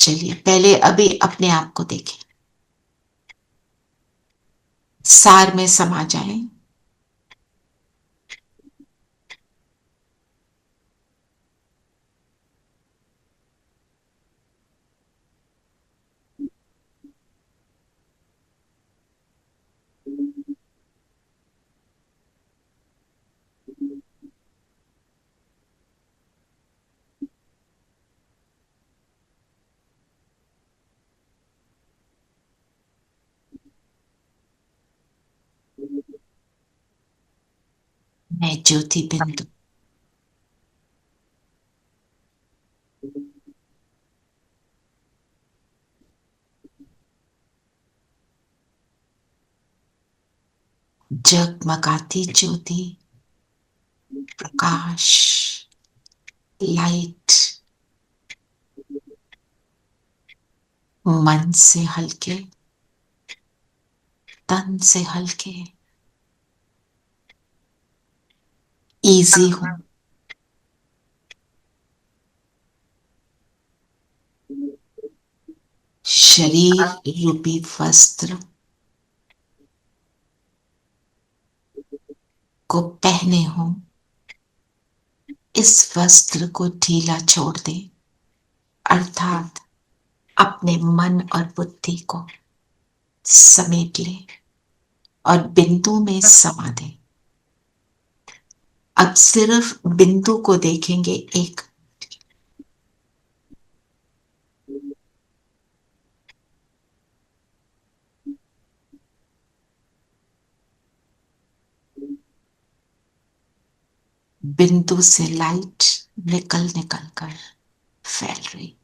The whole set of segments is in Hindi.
चलिए पहले अभी अपने आप को देखें, सार में समा जाए। मैं ज्योति बिंदु जगमगाती ज्योति, प्रकाश, लाइट, मन से हल्के, तन से हल्के, इजी हूं। शरीर रूपी वस्त्र को पहने हूं, इस वस्त्र को ढीला छोड़ दे, अर्थात अपने मन और बुद्धि को समेट ले और बिंदु में समा दे। अब सिर्फ बिंदु को देखेंगे। एक बिंदु से लाइट निकल निकल कर फैल रही।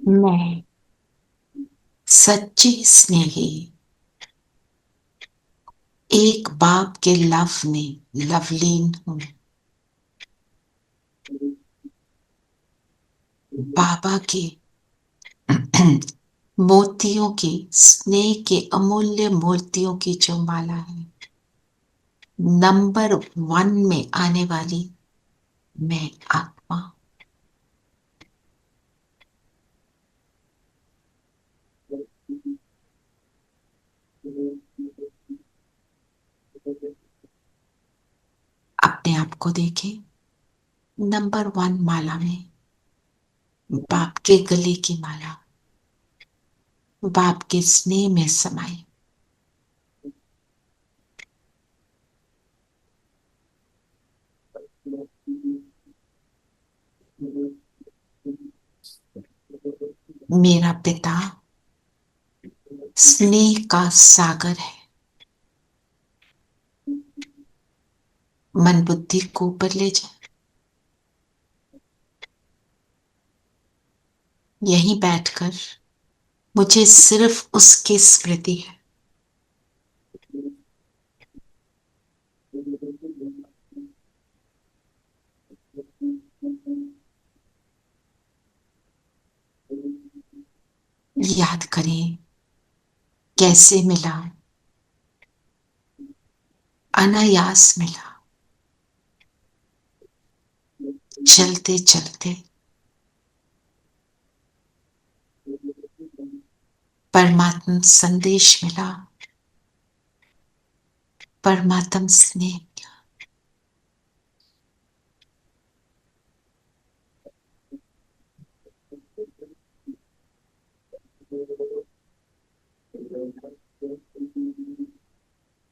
मैं सच्ची स्नेही एक बाप के लव में लवलीन हूं। बाबा के मोतियों की, स्नेह के अमूल्य मोतियों की जो माला है, नंबर 1 में आने वाली मैं आत्मा। अपने आप को देखें, नंबर 1 माला में, बाप के गले की माला, बाप के स्नेह में समाई। मेरा पिता स्नेह का सागर है, मन बुद्धि को ऊपर ले जाए। यहीं बैठकर मुझे सिर्फ उसकी स्मृति है। याद करें कैसे मिला, अनायास मिला, चलते चलते परमात्मा संदेश मिला, परमात्मा स्नेह मिला।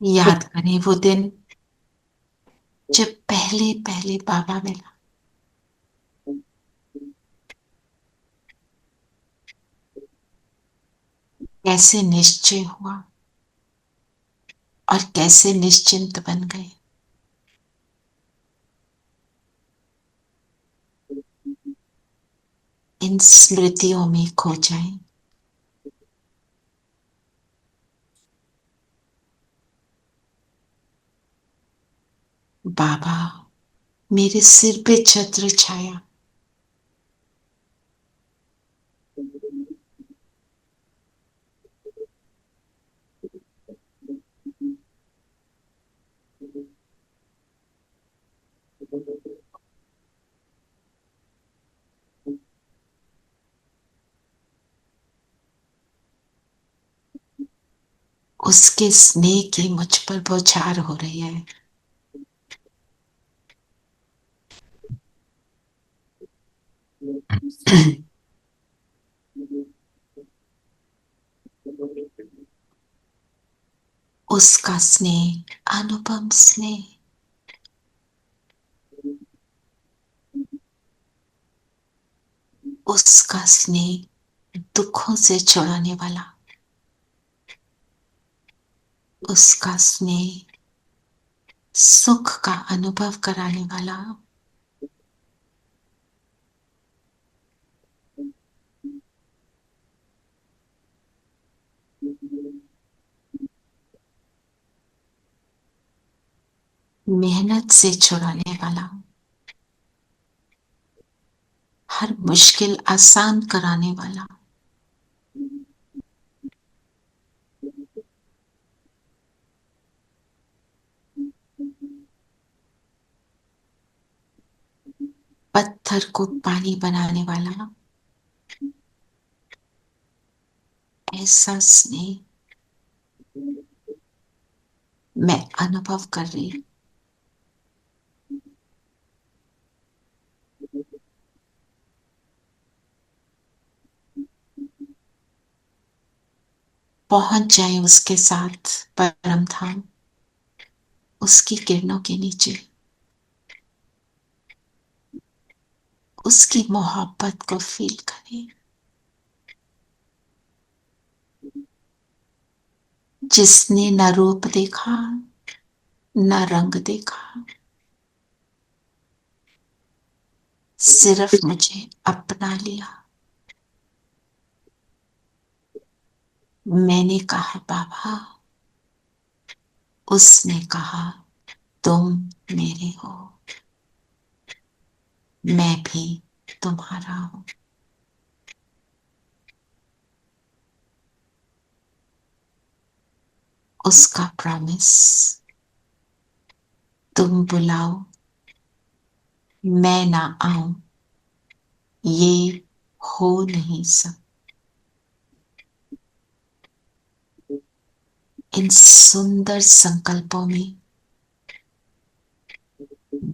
याद करें वो दिन जब पहले पहले बाबा मिला, कैसे निश्चय हुआ और कैसे निश्चिंत बन गए। इन स्मृतियों में खो जाएं। बाबा, मेरे सिर पे छत्र छाया, उसके स्नेह की मुझ पर बौछार हो रही है। उसका स्नेह, अनुपम स्नेह, उसका स्नेह दुखों से छुड़ाने वाला, उसका स्नेह सुख का अनुभव कराने वाला, मेहनत से छुड़ाने वाला, हर मुश्किल आसान कराने वाला, पत्थर को पानी बनाने वाला, ऐसा स्नेह मैं अनुभव कर रही हूं। पहुंच जाए उसके साथ परम धाम, उसकी किरणों के नीचे, उसकी मोहब्बत को फील करें। जिसने न रूप देखा, न रंग देखा, सिर्फ मुझे अपना लिया। मैंने कहा बाबा, उसने कहा तुम मेरे हो, मैं भी तुम्हारा हूं। उसका प्रॉमिस, तुम बुलाओ मैं ना आऊं, ये हो नहीं सकता। इन सुंदर संकल्पों में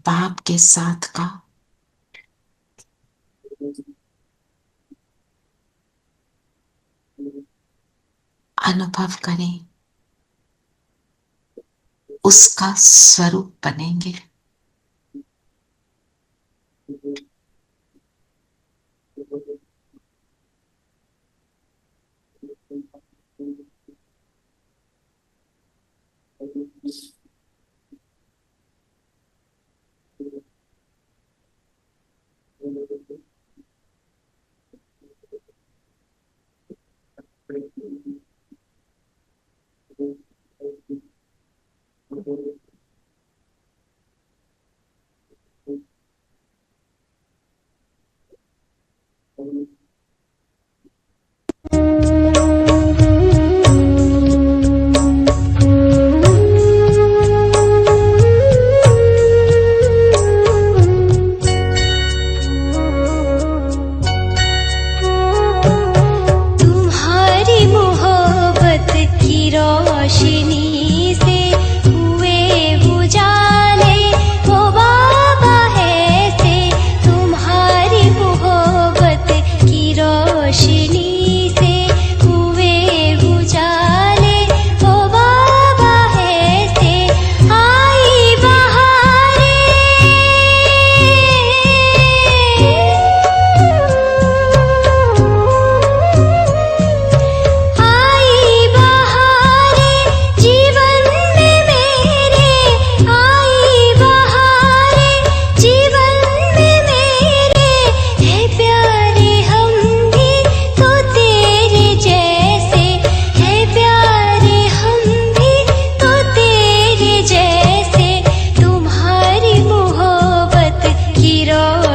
बाप के साथ का अनुभव करें, उसका स्वरूप बनेंगे।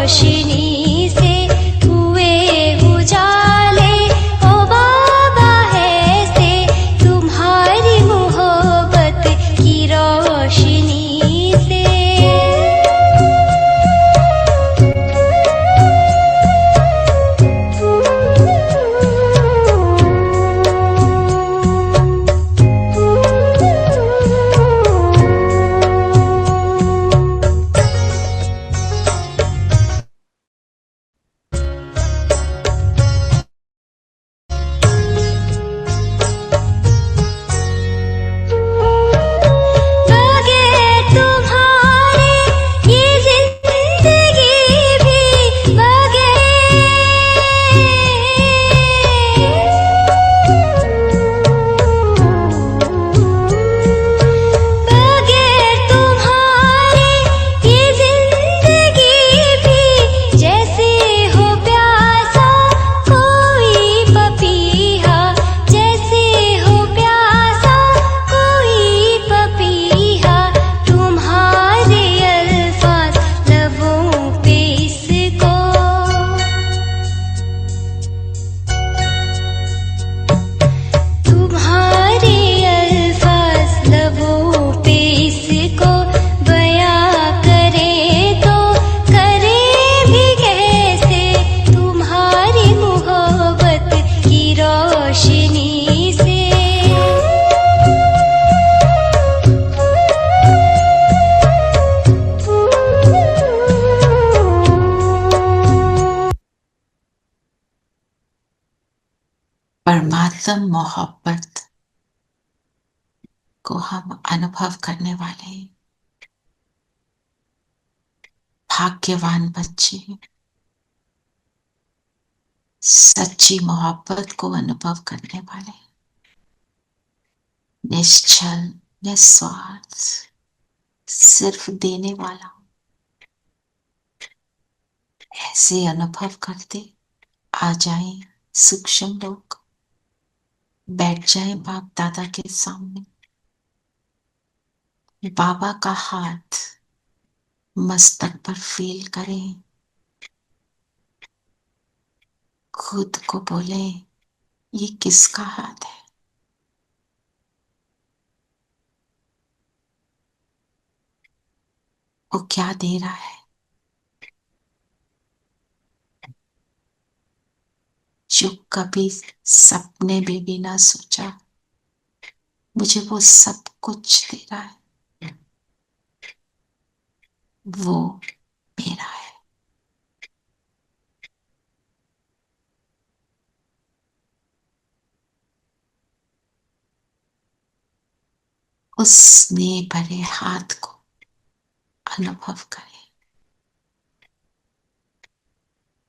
रोशनी से हुए उजाले, ओ बाबा ऐसे तुम्हारी मोहब्बत की रोशनी से। बगैर तुम्हारे ये जिंदगी भी बगैर तुम्हारे ये जिंदगी भी जैसे हो प्यासा कोई पपीहा, जैसे हो प्यासा कोई पपीहा। तुम्हारे अल्फाज लबों पे इसको, तुम्हारे अल्फाज लबों पे इसको बयां करे तो करे भी कैसे तुम्हारी मोहब्बत की रोशनी से। परमात्म मोहब्बत को हम अनुभव करने वाले भाग्यवान बच्चे, सच्ची मोहब्बत को अनुभव करने वाले, निश्चल निस्वार्थ सिर्फ देने वाला, ऐसे अनुभव करते आ जाएं सूक्ष्म लोग, बैठ जाएं बाप दादा के सामने, बाबा का हाथ मस्तक पर फील करें, खुद को बोले ये किसका हाथ है, वो क्या दे रहा है, जो कभी सपने में भी ना सोचा मुझे वो सब कुछ दे रहा है, वो मेरा है। उस स्नेह भरे हाथ को अनुभव करें।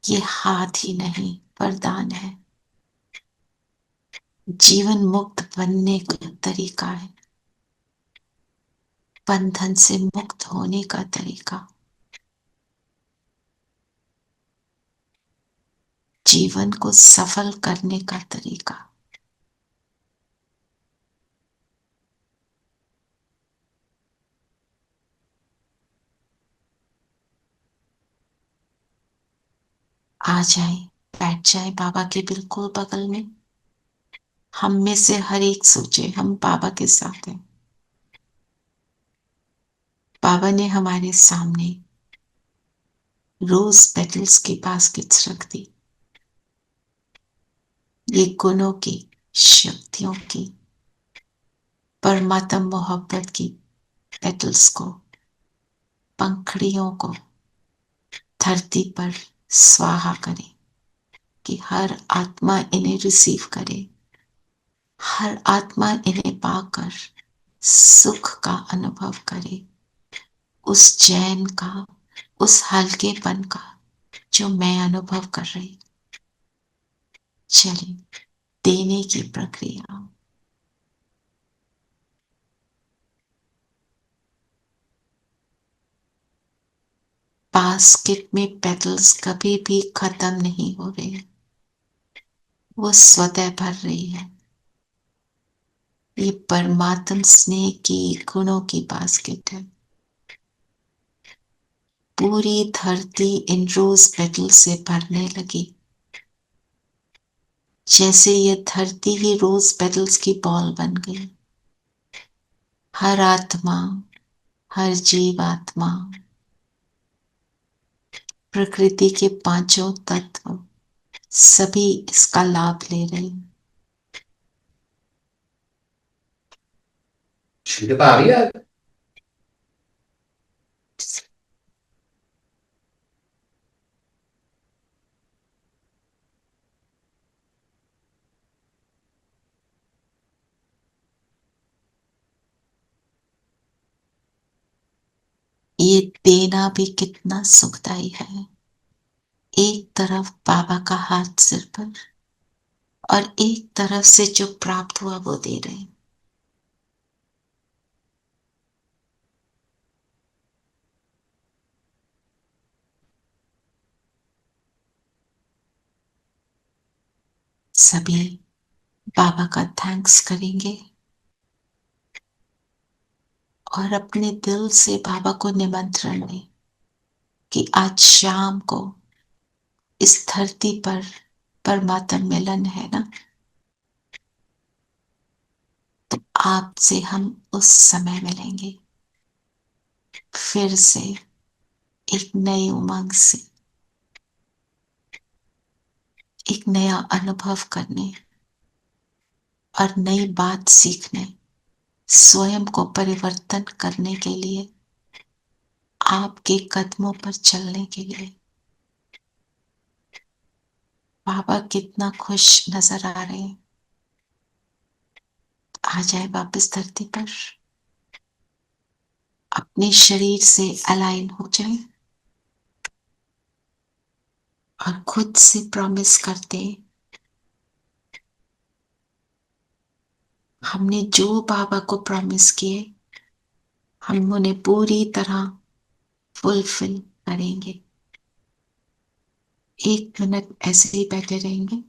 ये हाथ ही नहीं वरदान है, जीवन मुक्त बनने का तरीका है, बंधन से मुक्त होने का तरीका, जीवन को सफल करने का तरीका। आ जाए, बैठ जाए बाबा के बिल्कुल बगल में। हम में से हर एक सोचे हम बाबा के साथ हैं। बाबा ने हमारे सामने रोज पेटल्स की बास्केट्स रख दी, ये गुणों की, शक्तियों की, परमात्म मोहब्बत की पेटल्स को, पंखड़ियों को धरती पर स्वाहा करे कि हर आत्मा इन्हें रिसीव करे, हर आत्मा इन्हें पाकर सुख का अनुभव करे, उस चैन का, उस हल्केपन का जो मैं अनुभव कर रही। चलिए देने की प्रक्रिया। बास्केट में पेटल्स कभी भी खत्म नहीं हो रहे, वो स्वतः भर रही है। ये परमात्म स्नेह की गुणों की बास्केट है। पूरी धरती इन रोज पेटल से भरने लगी, जैसे ये धरती ही रोज पेटल्स की बॉल बन गई। हर आत्मा, हर जीवात्मा, प्रकृति के पांचों तत्व सभी इसका लाभ ले रहे हैं। ये देना भी कितना सुखदाई है। एक तरफ बाबा का हाथ सिर पर और एक तरफ से जो प्राप्त हुआ वो दे रहे हैं। सभी बाबा का थैंक्स करेंगे और अपने दिल से बाबा को निमंत्रण दें कि आज शाम को इस धरती पर परमात्मा मिलन है ना, तो आपसे हम उस समय मिलेंगे फिर से एक नई उमंग से, एक नया अनुभव करने और नई बात सीखने, स्वयं को परिवर्तन करने के लिए, आपके कदमों पर चलने के लिए। बाबा कितना खुश नजर आ रहे हैं। आ जाए वापस धरती पर, अपने शरीर से अलाइन हो जाए और खुद से प्रॉमिस करते, हमने जो बाबा को प्रॉमिस किए हम उन्हें पूरी तरह फुलफिल करेंगे। 1 मिनट ऐसे ही बैठे रहेंगे।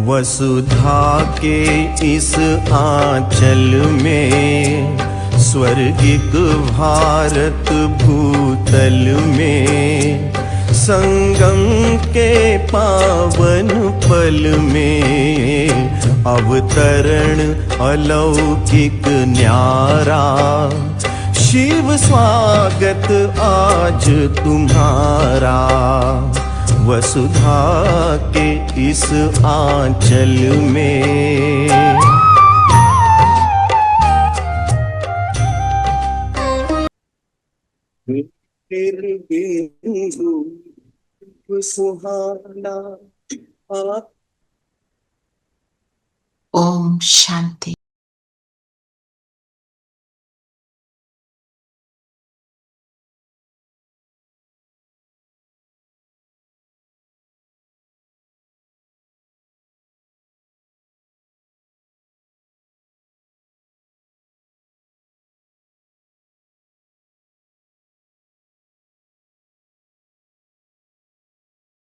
वसुधा के इस आंचल में, स्वर्गिक भारत भूतल में, संगम के पावन पल में, अवतरण अलौकिक न्यारा। शिव स्वागत आज तुम्हारा, वसुधा के इस आंचल में। बिंदु सुहाना। ओम शांति।